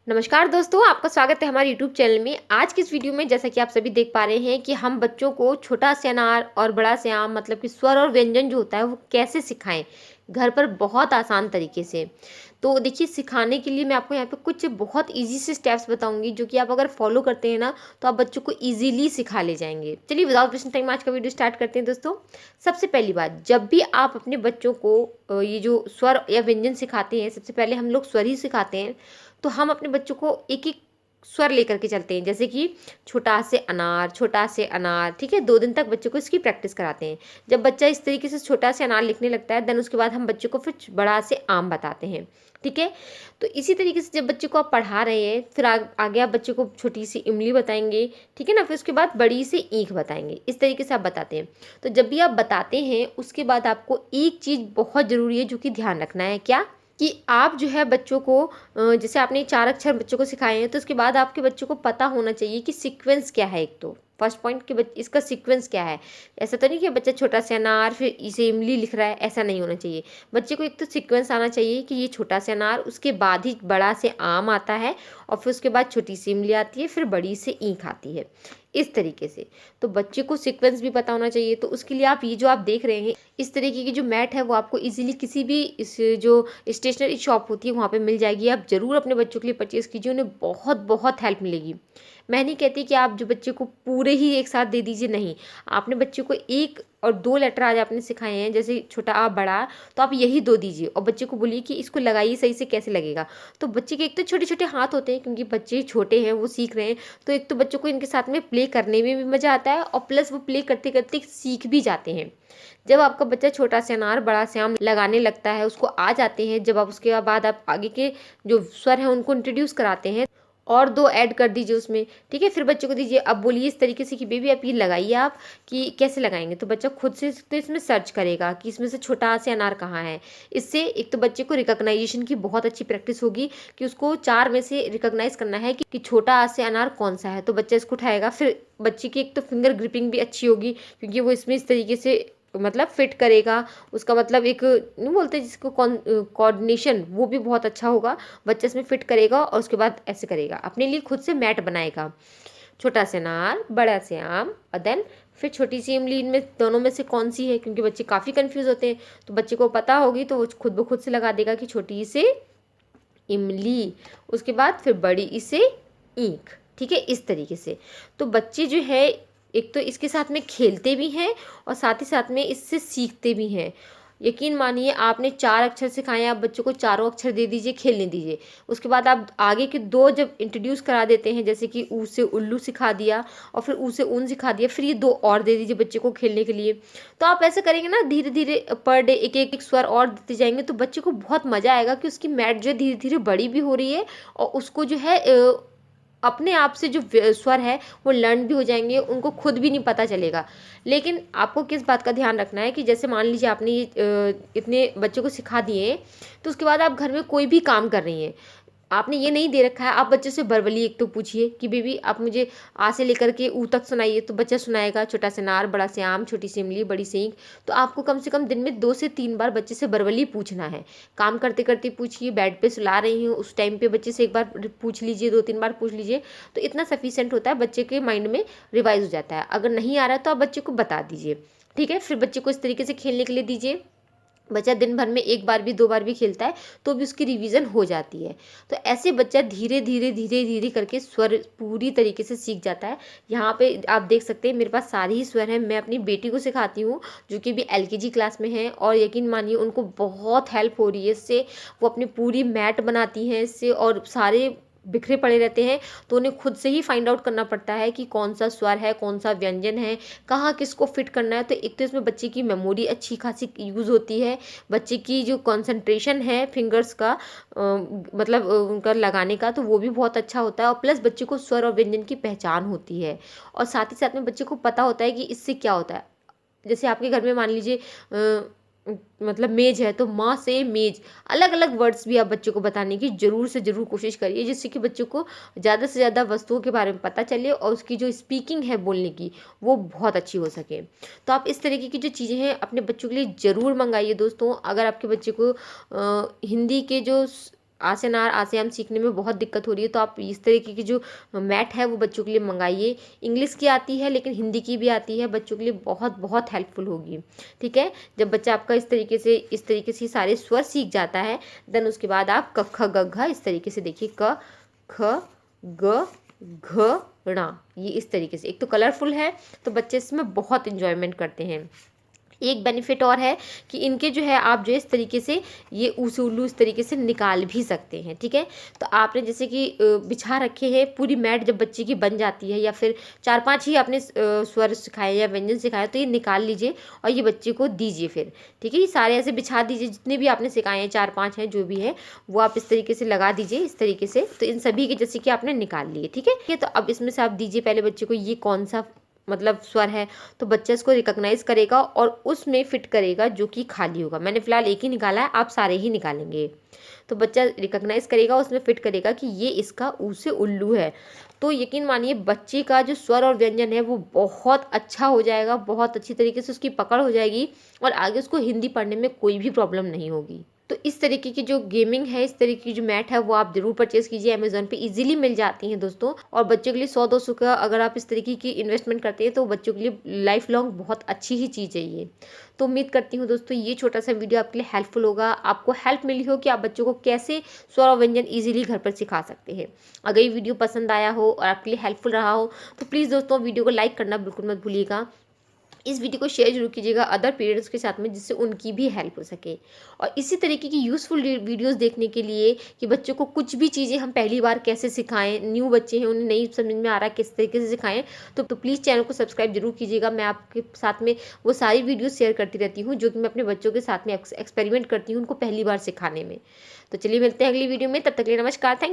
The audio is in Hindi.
नमस्कार दोस्तों, आपका स्वागत है हमारे यूट्यूब चैनल में। आज की इस वीडियो में जैसा कि आप सभी देख पा रहे हैं कि हम बच्चों को छोटा से अनार और बड़ा से आम मतलब कि स्वर और व्यंजन जो होता है वो कैसे सिखाएं घर पर बहुत आसान तरीके से। तो देखिए, सिखाने के लिए मैं आपको यहाँ पे कुछ बहुत इजी से स्टेप्स बताऊंगी जो कि आप अगर फॉलो करते हैं ना तो आप बच्चों को इजीली सिखा ले जाएंगे। चलिए विदाउट वेस्टिंग टाइम आज का वीडियो स्टार्ट करते हैं दोस्तों। सबसे पहली बात, जब भी आप अपने बच्चों को ये जो स्वर या व्यंजन सिखाते हैं, सबसे पहले हम लोग स्वर ही सिखाते हैं। तो हम अपने बच्चों को एक एक स्वर लेकर के चलते हैं, जैसे कि छोटा से अनार, छोटा से अनार। ठीक है, 2 दिन तक बच्चों को इसकी प्रैक्टिस कराते हैं। जब बच्चा इस तरीके से छोटा से अनार लिखने लगता है, देन उसके बाद हम बच्चों को फिर बड़ा से आम बताते हैं। ठीक है, तो इसी तरीके से जब बच्चे को आप पढ़ा रहे हैं, फिर आगे आप बच्चे को छोटी सी इमली बताएंगे। ठीक है ना, फिर उसके बाद बड़ी से ईंख बताएंगे। इस तरीके से आप बताते हैं। तो जब भी आप बताते हैं उसके बाद आपको एक चीज़ बहुत ज़रूरी है जो कि ध्यान रखना है। क्या? कि आप जो है बच्चों को जैसे आपने 4 अक्षर बच्चों को सिखाए हैं, तो उसके बाद आपके बच्चों को पता होना चाहिए कि सीक्वेंस क्या है। एक तो फर्स्ट पॉइंट कि इसका सीक्वेंस क्या है। ऐसा तो नहीं कि बच्चा छोटा सा अनार फिर इसे इमली लिख रहा है, ऐसा नहीं होना चाहिए। बच्चे को एक तो सीक्वेंस आना चाहिए कि ये छोटा सा अनार, उसके बाद ही बड़ा से आम आता है, और फिर उसके बाद छोटी सी इमली आती है, फिर बड़ी से ईंख आती है। इस तरीके से तो बच्चे को सीक्वेंस भी पता होना चाहिए। तो उसके लिए आप ये जो आप देख रहे हैं, इस तरीके की जो मैट है वो आपको इजीली किसी भी इस जो स्टेशनरी शॉप होती है वहाँ पे मिल जाएगी। आप ज़रूर अपने बच्चों के लिए परचेज़ कीजिए, उन्हें बहुत बहुत हेल्प मिलेगी। मैं नहीं कहती कि आप जो बच्चे को पूरे ही एक साथ दे दीजिए, नहीं। आपने बच्चे को 1 और 2 लेटर आज आपने सिखाए हैं, जैसे छोटा आ बड़ा, तो आप यही 2 दीजिए और बच्चे को बोलिए कि इसको लगाइए सही से, कैसे लगेगा। तो बच्चे के एक तो छोटे छोटे हाथ होते हैं, क्योंकि बच्चे छोटे हैं, वो सीख रहे हैं। तो एक तो बच्चों को इनके साथ में प्ले करने में भी मज़ा आता है, और प्लस वो प्ले करते करते सीख भी जाते हैं। जब आपका बच्चा छोटा से अनार बड़ा से आम लगाने लगता है, उसको आ जाते हैं, जब आप उसके बाद आप आगे के जो स्वर हैं उनको इंट्रोड्यूस कराते हैं, और 2 ऐड कर दीजिए उसमें। ठीक है, फिर बच्चे को दीजिए। अब बोलिए इस तरीके से कि बेबी आप ये लगाइए, आप कि कैसे लगाएंगे। तो बच्चा खुद से तो इसमें सर्च करेगा कि इसमें से छोटा से अनार कहाँ है। इससे एक तो बच्चे को रिकॉग्नाइजेशन की बहुत अच्छी प्रैक्टिस होगी कि उसको 4 में से रिकॉग्नाइज करना है कि छोटा से अनार कौन सा है। तो बच्चा इसको उठाएगा। फिर बच्चे की एक तो फिंगर ग्रिपिंग भी अच्छी होगी, क्योंकि वो इसमें इस तरीके से मतलब फिट करेगा। उसका मतलब एक नहीं बोलते जिसको कोऑर्डिनेशन, वो भी बहुत अच्छा होगा। बच्चा इसमें फिट करेगा और उसके बाद ऐसे करेगा, अपने लिए खुद से मैट बनाएगा। छोटा से अनार बड़ा से आम, और देन फिर छोटी सी इमली। इनमें दोनों में से कौन सी है, क्योंकि बच्चे काफ़ी कंफ्यूज होते हैं। तो बच्चे को पता होगी तो वो खुद ब खुद से लगा देगा कि छोटी से इमली, उसके बाद फिर बड़ी से ईंख। ठीक है, इस तरीके से। तो बच्चे जो है एक तो इसके साथ में खेलते भी हैं और साथ ही साथ में इससे सीखते भी हैं। यकीन मानिए, आपने 4 अक्षर सिखाए, आप बच्चों को चारों अक्षर दे दीजिए, खेलने दीजिए। उसके बाद आप आगे के 2 जब इंट्रोड्यूस करा देते हैं, जैसे कि ऊ से उल्लू सिखा दिया और फिर ऊ से ऊन सिखा दिया, फिर ये 2 और दे दीजिए बच्चे को खेलने के लिए। तो आप ऐसे करेंगे ना, धीरे धीरे पर डे एक एक स्वर और देते जाएंगे, तो बच्चे को बहुत मज़ा आएगा कि उसकी मैट जो है धीरे धीरे बड़ी भी हो रही है, और उसको जो है अपने आप से जो स्वर है वो लर्न भी हो जाएंगे, उनको खुद भी नहीं पता चलेगा। लेकिन आपको किस बात का ध्यान रखना है कि जैसे मान लीजिए आपने ये इतने बच्चों को सिखा दिए, तो उसके बाद आप घर में कोई भी काम कर रही हैं, आपने ये नहीं दे रखा है, आप बच्चे से वर्बली एक तो पूछिए कि बेबी आप मुझे आ से लेकर के ऊ तक सुनाइए। तो बच्चा सुनाएगा, छोटा से अनार बड़ा से आम, छोटी सी इमली बड़ी से ईंख। तो आपको कम से कम दिन में 2 से 3 बार बच्चे से वर्बली पूछना है। काम करते करते पूछिए, बेड पे सुला रही हूँ उस टाइम पे बच्चे से एक बार पूछ लीजिए, 2-3 बार पूछ लीजिए। तो इतना सफिशिएंट होता है, बच्चे के माइंड में रिवाइज हो जाता है। अगर नहीं आ रहा है तो आप बच्चे को बता दीजिए। ठीक है, फिर बच्चे को इस तरीके से खेलने के लिए दीजिए। बच्चा दिन भर में 1 बार भी 2 बार भी खेलता है तो भी उसकी रिवीजन हो जाती है। तो ऐसे बच्चा धीरे धीरे धीरे धीरे करके स्वर पूरी तरीके से सीख जाता है। यहाँ पे आप देख सकते हैं मेरे पास सारे ही स्वर हैं। मैं अपनी बेटी को सिखाती हूँ जो कि भी एलकेजी क्लास में है, और यकीन मानिए उनको बहुत हेल्प हो रही है इससे। वो अपनी पूरी मैट बनाती हैं इससे, और सारे बिखरे पड़े रहते हैं तो उन्हें खुद से ही फाइंड आउट करना पड़ता है कि कौन सा स्वर है, कौन सा व्यंजन है, कहाँ किसको फिट करना है। तो एक तो इसमें बच्चे की मेमोरी अच्छी खासी यूज़ होती है, बच्चे की जो कंसंट्रेशन है फिंगर्स का मतलब उनका लगाने का, तो वो भी बहुत अच्छा होता है। और प्लस बच्चे को स्वर और व्यंजन की पहचान होती है, और साथ ही साथ में बच्चे को पता होता है कि इससे क्या होता है। जैसे आपके घर में मान लीजिए मतलब मेज है, तो माँ से मेज, अलग अलग वर्ड्स भी आप बच्चों को बताने की ज़रूर से ज़रूर कोशिश करिए, जिससे कि बच्चों को ज़्यादा से ज़्यादा वस्तुओं के बारे में पता चले और उसकी जो स्पीकिंग है बोलने की वो बहुत अच्छी हो सके। तो आप इस तरीके की जो चीज़ें हैं अपने बच्चों के लिए ज़रूर मंगाइए दोस्तों। अगर आपके बच्चे को हिंदी के जो आ से अनार आ से आम सीखने में बहुत दिक्कत हो रही है तो आप इस तरीके की जो मैट है वो बच्चों के लिए मंगाइए। इंग्लिश की आती है लेकिन हिंदी की भी आती है, बच्चों के लिए बहुत बहुत हेल्पफुल होगी। ठीक है, जब बच्चा आपका इस तरीके से सारे स्वर सीख जाता है देन उसके बाद आप क ख ग घ इस तरीके से देखिए, क ख ग घ ण, ये इस तरीके से। एक तो कलरफुल है तो बच्चे इसमें बहुत इंजॉयमेंट करते हैं। एक बेनिफिट और है कि इनके जो है आप जो इस तरीके से ये ऊसे उल्लू इस तरीके से निकाल भी सकते हैं। ठीक है, तो आपने जैसे कि बिछा रखे हैं पूरी मैट, जब बच्चे की बन जाती है या फिर 4-5 ही आपने स्वर सिखाए या व्यंजन सिखाए तो ये निकाल लीजिए और ये बच्चे को दीजिए फिर। ठीक है, ये सारे ऐसे बिछा दीजिए, जितने भी आपने सिखाए हैं 4-5 हैं जो भी है वो आप इस तरीके से लगा दीजिए इस तरीके से। तो इन सभी के जैसे कि आपने निकाल लिए। ठीक है, तो अब इसमें से आप दीजिए पहले बच्चे को ये कौन सा मतलब स्वर है, तो बच्चा इसको रिकॉग्नाइज करेगा और उसमें फिट करेगा जो कि खाली होगा। मैंने फिलहाल एक ही निकाला है, आप सारे ही निकालेंगे। तो बच्चा रिकॉग्नाइज करेगा, उसमें फिट करेगा कि ये इसका ऊ से उल्लू है। तो यकीन मानिए बच्चे का जो स्वर और व्यंजन है वो बहुत अच्छा हो जाएगा, बहुत अच्छी तरीके से उसकी पकड़ हो जाएगी और आगे उसको हिंदी पढ़ने में कोई भी प्रॉब्लम नहीं होगी। तो इस तरीके की जो गेमिंग है, इस तरीके की जो मैट है वो आप जरूर परचेज कीजिए। अमेजोन पे इजीली मिल जाती हैं दोस्तों, और बच्चों के लिए 100-200 का अगर आप इस तरीके की इन्वेस्टमेंट करते हैं तो बच्चों के लिए लाइफ लॉन्ग बहुत अच्छी ही चीज़ है ये। तो उम्मीद करती हूँ दोस्तों ये छोटा सा वीडियो आपके लिए हेल्पफुल होगा, आपको हेल्प मिली हो कि आप बच्चों को कैसे स्वर और व्यंजन ईजिली घर पर सिखा सकते हैं। अगर ये वीडियो पसंद आया हो और आपके लिए हेल्पफुल रहा हो तो प्लीज़ दोस्तों वीडियो को लाइक करना बिल्कुल मत भूलिएगा। इस वीडियो को शेयर जरूर कीजिएगा अदर पेरेंट्स के साथ में, जिससे उनकी भी हेल्प हो सके। और इसी तरीके की यूज़फुल वीडियोस देखने के लिए कि बच्चों को कुछ भी चीज़ें हम पहली बार कैसे सिखाएं, न्यू बच्चे हैं उन्हें नहीं समझ में आ रहा किस तरीके से सिखाएं, तो प्लीज़ चैनल को सब्सक्राइब जरूर कीजिएगा। मैं आपके साथ में वो सारी वीडियोज़ शेयर करती रहती हूँ जो कि मैं अपने बच्चों के साथ में एक्सपेरिमेंट करती हूँ उनको पहली बार सिखाने में। तो चलिए मिलते हैं अगली वीडियो में, तब तक के लिए नमस्कार, थैंक